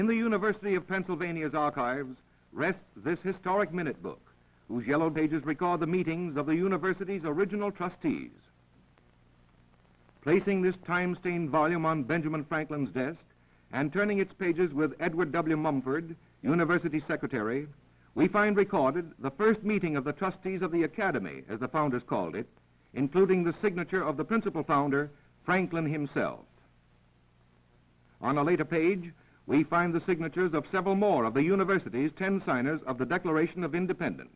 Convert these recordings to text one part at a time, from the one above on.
In the University of Pennsylvania's archives rests this historic minute book, whose yellow pages record the meetings of the university's original trustees. Placing this time-stained volume on Benjamin Franklin's desk and turning its pages with Edward W. Mumford, University Secretary, we find recorded the first meeting of the trustees of the Academy, as the founders called it, including the signature of the principal founder, Franklin himself. On a later page, we find the signatures of several more of the university's 10 signers of the Declaration of Independence.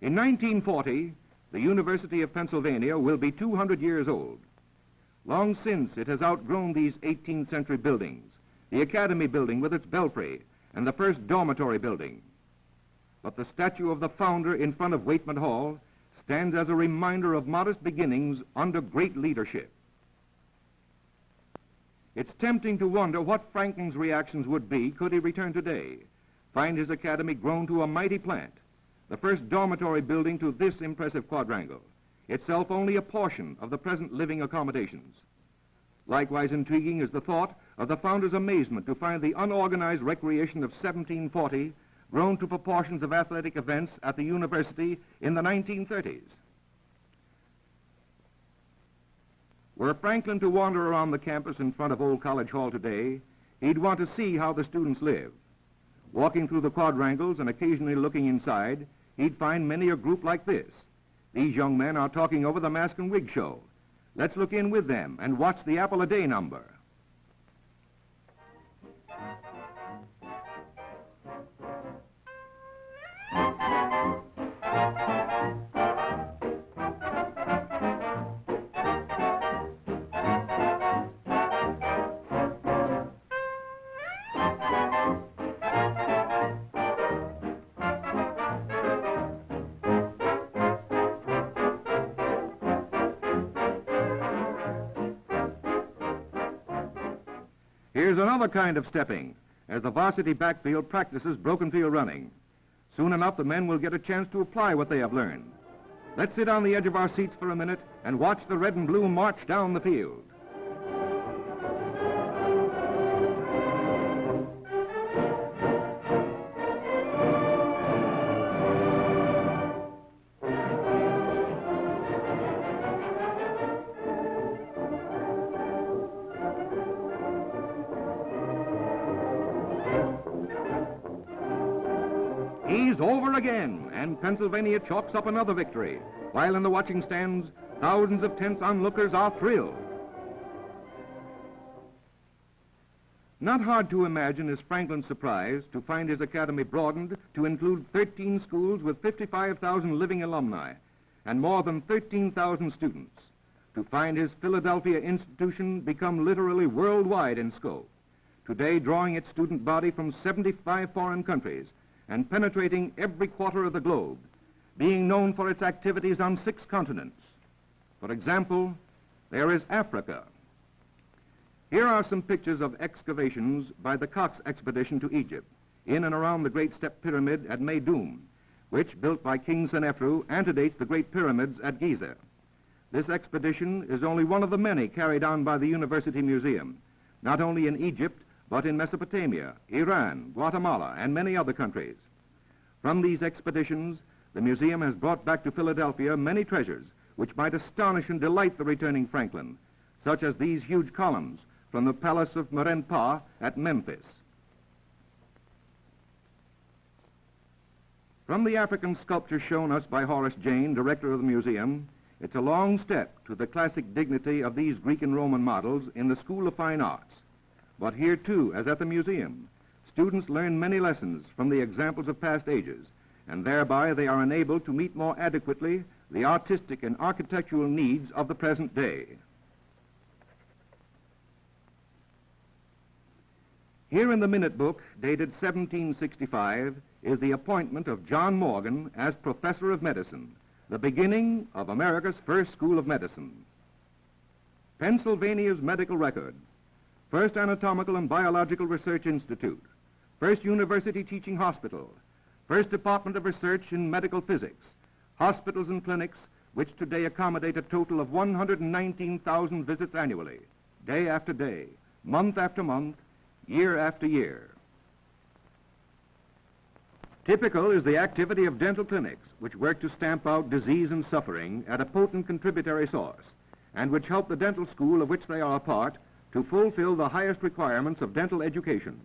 In 1940, the University of Pennsylvania will be 200 years old. Long since it has outgrown these 18th century buildings, the Academy building with its belfry and the first dormitory building. But the statue of the founder in front of Waitman Hall stands as a reminder of modest beginnings under great leadership. It's tempting to wonder what Franklin's reactions would be could he return today, find his academy grown to a mighty plant, the first dormitory building to this impressive quadrangle, itself only a portion of the present living accommodations. Likewise intriguing is the thought of the founder's amazement to find the unorganized recreation of 1740 grown to proportions of athletic events at the university in the 1930s. Were Franklin to wander around the campus in front of Old College Hall today, he'd want to see how the students live. Walking through the quadrangles and occasionally looking inside, he'd find many a group like this. These young men are talking over the mask and wig show. Let's look in with them and watch the Apple a Day number. Here's another kind of stepping, as the varsity backfield practices broken field running. Soon enough, the men will get a chance to apply what they have learned. Let's sit on the edge of our seats for a minute and watch the red and blue march down the field. He's over again, and Pennsylvania chalks up another victory, while in the watching stands, thousands of tense onlookers are thrilled. Not hard to imagine is Franklin's surprise to find his academy broadened to include 13 schools with 55,000 living alumni and more than 13,000 students, to find his Philadelphia institution become literally worldwide in scope, today drawing its student body from 75 foreign countries and penetrating every quarter of the globe, being known for its activities on 6 continents. For example, there is Africa. Here are some pictures of excavations by the Coxe Expedition to Egypt, in and around the Great Step Pyramid at Meydum, which, built by King Senefru, antedates the Great Pyramids at Giza. This expedition is only one of the many carried on by the University Museum, not only in Egypt, but in Mesopotamia, Iran, Guatemala, and many other countries. From these expeditions, the museum has brought back to Philadelphia many treasures which might astonish and delight the returning Franklin, such as these huge columns from the Palace of Merenpa at Memphis. From the African sculpture shown us by Horace Jane, director of the museum, it's a long step to the classic dignity of these Greek and Roman models in the School of Fine Arts. But here, too, as at the museum, students learn many lessons from the examples of past ages, and thereby they are enabled to meet more adequately the artistic and architectural needs of the present day. Here in the minute book, dated 1765, is the appointment of John Morgan as Professor of Medicine, the beginning of America's first school of medicine. Pennsylvania's medical record: first Anatomical and Biological Research Institute, first University Teaching Hospital, first Department of Research in Medical Physics, hospitals and clinics which today accommodate a total of 119,000 visits annually, day after day, month after month, year after year. Typical is the activity of dental clinics, which work to stamp out disease and suffering at a potent contributory source, and which help the dental school of which they are a part to fulfill the highest requirements of dental education.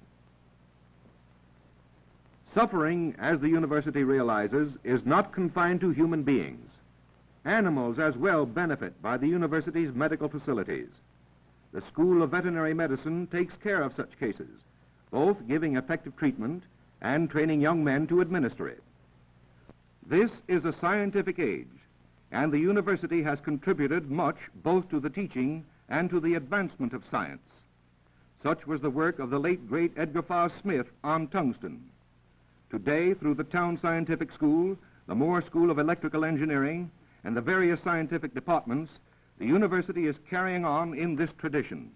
Suffering, as the university realizes, is not confined to human beings. Animals as well benefit by the university's medical facilities. The School of Veterinary Medicine takes care of such cases, both giving effective treatment and training young men to administer it. This is a scientific age, and the university has contributed much both to the teaching and to the advancement of science. Such was the work of the late great Edgar Farr Smith on tungsten. Today, through the Town Scientific School, the Moore School of Electrical Engineering, and the various scientific departments, the university is carrying on in this tradition.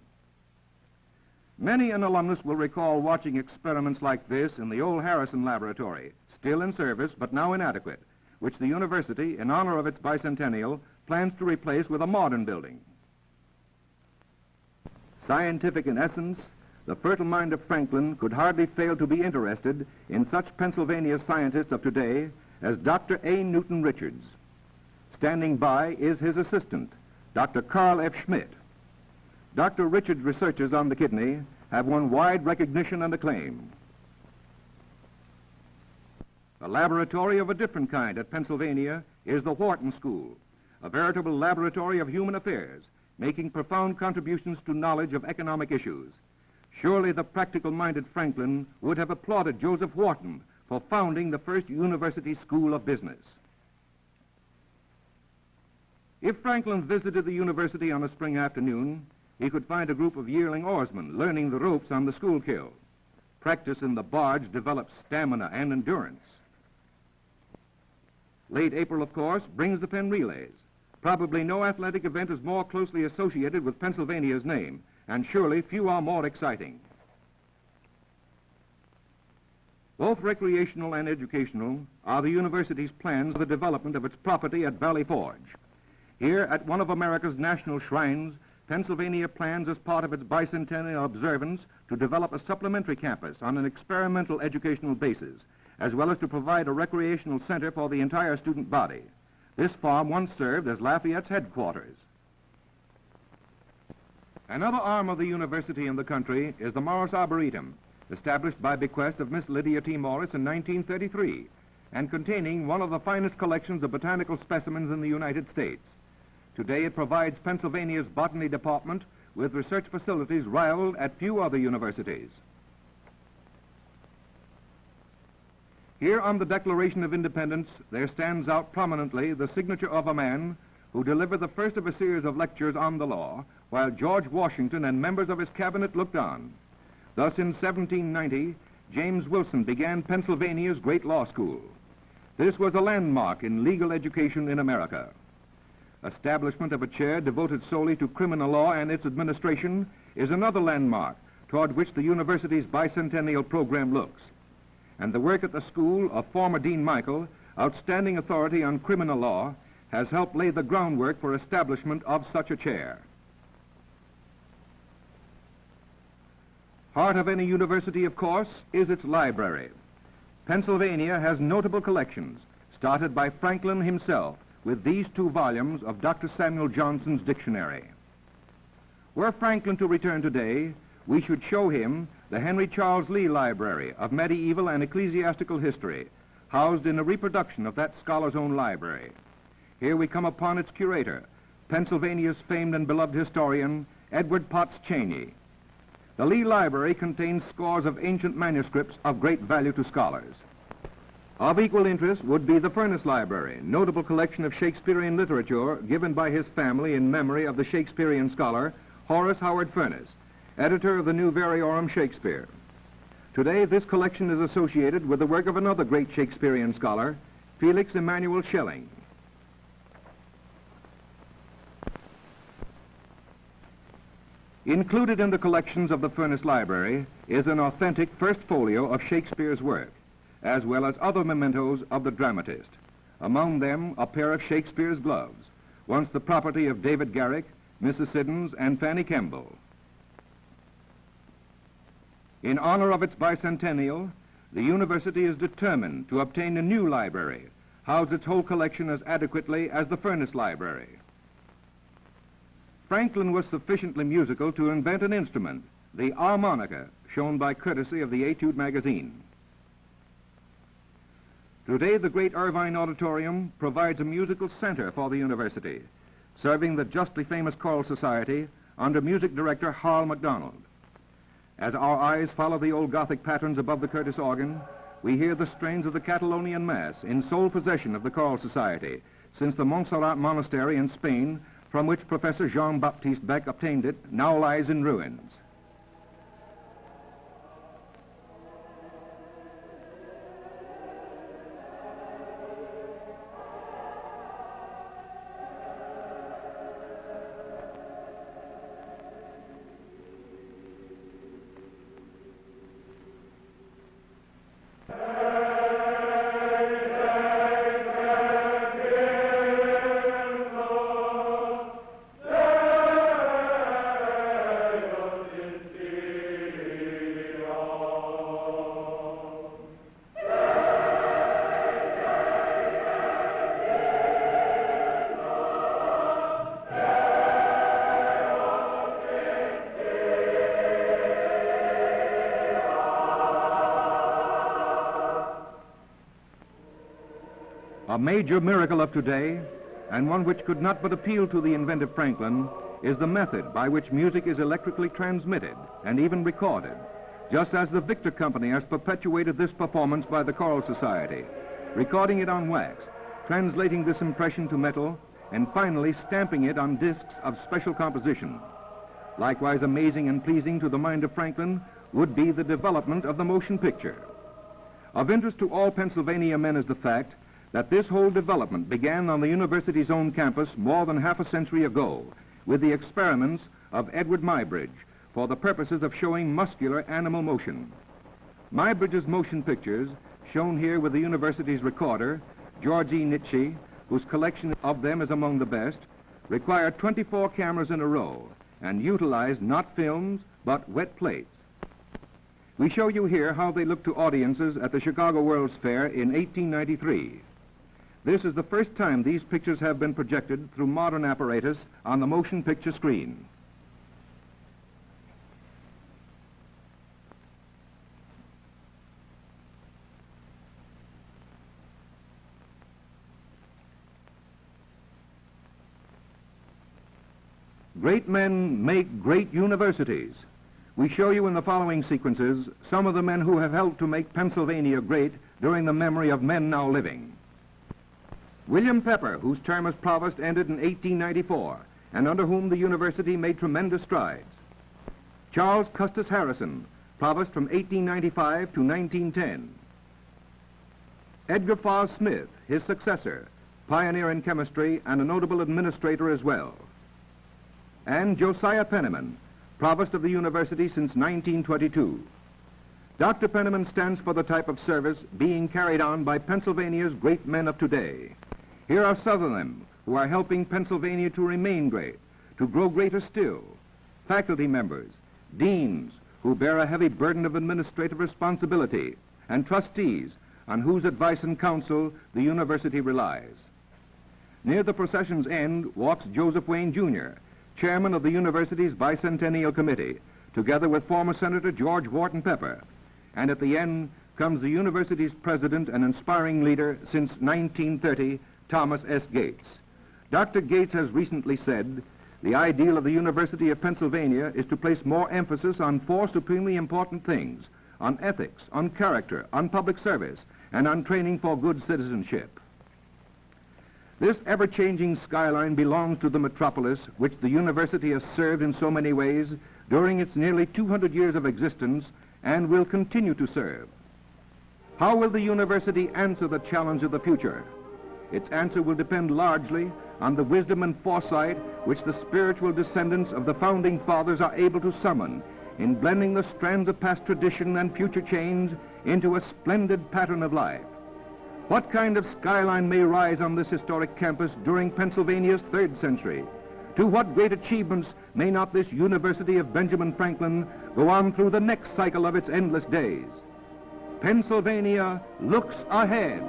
Many an alumnus will recall watching experiments like this in the old Harrison Laboratory, still in service but now inadequate, which the university, in honor of its bicentennial, plans to replace with a modern building. Scientific in essence, the fertile mind of Franklin could hardly fail to be interested in such Pennsylvania scientists of today as Dr. A. Newton Richards. Standing by is his assistant, Dr. Carl F. Schmidt. Dr. Richards' researches on the kidney have won wide recognition and acclaim. A laboratory of a different kind at Pennsylvania is the Wharton School, a veritable laboratory of human affairs, making profound contributions to knowledge of economic issues. Surely the practical-minded Franklin would have applauded Joseph Wharton for founding the first university school of business. If Franklin visited the university on a spring afternoon, he could find a group of yearling oarsmen learning the ropes on the Schuylkill. Practice in the barge develops stamina and endurance. Late April, of course, brings the Penn Relays. Probably no athletic event is more closely associated with Pennsylvania's name, and surely few are more exciting. Both recreational and educational are the university's plans for the development of its property at Valley Forge. Here, at one of America's national shrines, Pennsylvania plans as part of its bicentennial observance to develop a supplementary campus on an experimental educational basis, as well as to provide a recreational center for the entire student body. This farm once served as Lafayette's headquarters. Another arm of the university in the country is the Morris Arboretum, established by bequest of Miss Lydia T. Morris in 1933, and containing one of the finest collections of botanical specimens in the United States. Today it provides Pennsylvania's botany department with research facilities rivaled at few other universities. Here on the Declaration of Independence, there stands out prominently the signature of a man who delivered the first of a series of lectures on the law, while George Washington and members of his cabinet looked on. Thus, in 1790, James Wilson began Pennsylvania's great law school. This was a landmark in legal education in America. Establishment of a chair devoted solely to criminal law and its administration is another landmark toward which the university's bicentennial program looks. And the work at the school of former Dean Michael, outstanding authority on criminal law, has helped lay the groundwork for establishment of such a chair. Heart of any university, of course, is its library. Pennsylvania has notable collections, started by Franklin himself with these 2 volumes of Dr. Samuel Johnson's dictionary. Were Franklin to return today, we should show him the Henry Charles Lee Library of Medieval and Ecclesiastical History, housed in a reproduction of that scholar's own library. Here we come upon its curator, Pennsylvania's famed and beloved historian, Edward Potts Cheney. The Lee Library contains scores of ancient manuscripts of great value to scholars. Of equal interest would be the Furness Library, notable collection of Shakespearean literature given by his family in memory of the Shakespearean scholar Horace Howard Furness, editor of the New Variorum Shakespeare. Today, this collection is associated with the work of another great Shakespearean scholar, Felix Emmanuel Schelling. Included in the collections of the Furness Library is an authentic first folio of Shakespeare's work, as well as other mementos of the dramatist. Among them, a pair of Shakespeare's gloves, once the property of David Garrick, Mrs. Siddons, and Fanny Kemble. In honor of its bicentennial, the university is determined to obtain a new library, house its whole collection as adequately as the furnace library. Franklin was sufficiently musical to invent an instrument, the harmonica, shown by courtesy of the Etude magazine. Today, the great Irvine Auditorium provides a musical center for the university, serving the justly famous choral society under music director Harl MacDonald. As our eyes follow the old Gothic patterns above the Curtis organ, we hear the strains of the Catalonian Mass in sole possession of the choral society, since the Montserrat Monastery in Spain, from which Professor Jean-Baptiste Bec obtained it, now lies in ruins. A major miracle of today, and one which could not but appeal to the inventive Franklin, is the method by which music is electrically transmitted and even recorded, just as the Victor Company has perpetuated this performance by the Choral Society, recording it on wax, translating this impression to metal, and finally stamping it on discs of special composition. Likewise amazing and pleasing to the mind of Franklin would be the development of the motion picture. Of interest to all Pennsylvania men is the fact that this whole development began on the university's own campus more than half a century ago with the experiments of Eadweard Muybridge for the purposes of showing muscular animal motion. Muybridge's motion pictures, shown here with the university's recorder, George E. Nitsche, whose collection of them is among the best, required 24 cameras in a row and utilized not films but wet plates. We show you here how they look to audiences at the Chicago World's Fair in 1893. This is the first time these pictures have been projected through modern apparatus on the motion picture screen. Great men make great universities. We show you in the following sequences some of the men who have helped to make Pennsylvania great during the memory of men now living. William Pepper, whose term as provost ended in 1894, and under whom the university made tremendous strides. Charles Custis Harrison, provost from 1895 to 1910. Edgar Farr Smith, his successor, pioneer in chemistry and a notable administrator as well. And Josiah Penniman, provost of the university since 1922. Dr. Penniman stands for the type of service being carried on by Pennsylvania's great men of today. Here are some of them who are helping Pennsylvania to remain great, to grow greater still. Faculty members, deans who bear a heavy burden of administrative responsibility, and trustees on whose advice and counsel the university relies. Near the procession's end walks Joseph Wayne, Jr., chairman of the university's bicentennial committee, together with former Senator George Wharton Pepper. And at the end comes the university's president and inspiring leader since 1930, Thomas S. Gates. Dr. Gates has recently said, "The ideal of the University of Pennsylvania is to place more emphasis on four supremely important things: on ethics, on character, on public service, and on training for good citizenship." This ever-changing skyline belongs to the metropolis which the university has served in so many ways during its nearly 200 years of existence and will continue to serve. How will the university answer the challenge of the future? Its answer will depend largely on the wisdom and foresight which the spiritual descendants of the founding fathers are able to summon in blending the strands of past tradition and future change into a splendid pattern of life. What kind of skyline may rise on this historic campus during Pennsylvania's third century? To what great achievements may not this University of Benjamin Franklin go on through the next cycle of its endless days? Pennsylvania looks ahead.